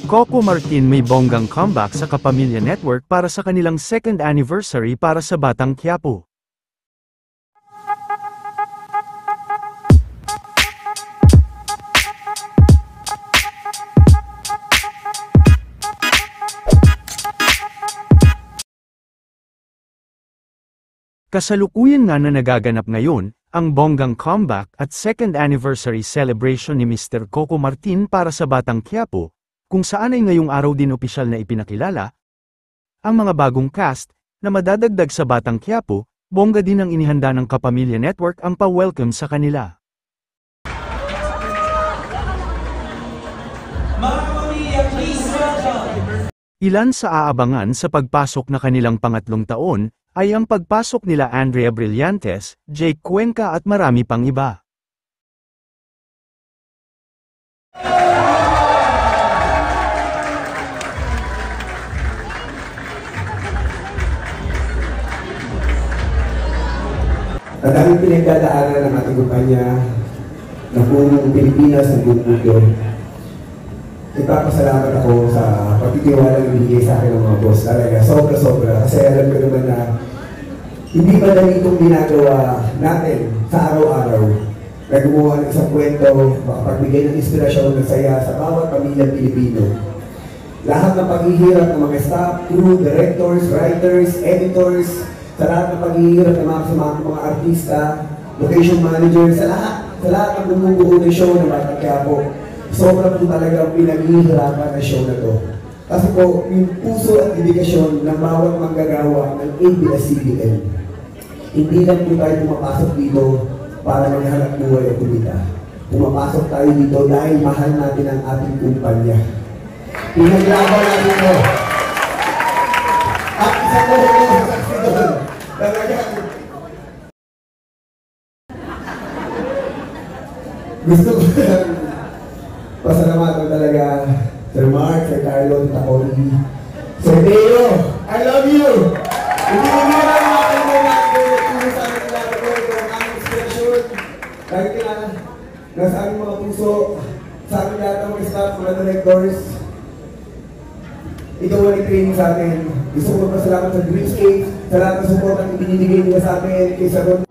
Coco Martin may bonggang comeback sa Kapamilya Network para sa kanilang second anniversary para sa Batang Quiapo. Kasalukuyan nga na nagaganap ngayon, ang bonggang comeback at second anniversary celebration ni Mr. Coco Martin para sa Batang Quiapo, kung saan ay ngayong araw din opisyal na ipinakilala ang mga bagong cast na madadagdag sa Batang Quiapo. Bongga din ang inihanda ng Kapamilya Network ang pa-welcome sa kanila. Ilan sa aabangan sa pagpasok na kanilang pangatlong taon ay ang pagpasok nila Andrea Brillantes, Jake Cuenca at marami pang iba. Ang daming pinagdadaanan ng ating kumpanya na buong Pilipinas ng buong mundo. Ipapasalamat ako sa pagtitiwala na binigay sa akin ng mga boss. Talaga, sobra-sobra. Kasi alam ko naman na hindi madali itong ginagawa natin sa araw-araw. Na gumawa ng isang kwento, makapagbigay ng inspirasyon ng saya sa bawat pamilyang Pilipino. Lahat ng paghihirap ng mga staff, crew, directors, writers, editors, sa lahat ng paghihirap ng mga artista, location managers, sa lahat ng bumubuo ng show ng Batang Quiapo. Sobra po talagang pinaghihirapan na show na to. Kasi po, yung puso at dedikasyon ng bawat manggagawa ng ABS-CBN. Hindi lang po tayo pumapasok dito para maghanap buhay at kumita. Pumapasok tayo dito dahil mahal natin ang ating kumpanya. Pinaglaban natin ito. At isa po ito sa saksi doon. Talagang gusto ko pasalamatan talaga Sir Mark, Sir Carlo, Tita Oli, Sir Teo, I love you! Hindi mo nila makakalimutan natin kung sa amin nila ito ang aming inspiration. Dahil kailangan nasa aming mga puso, sa aming lahat ng mga staff, mga directors, ikaw ang nag-training sa atin. Gusto ko magpasalamat sa Dreamscape, sa lahat ng support ang ibinibigay nila sa amin, kay Sir Ron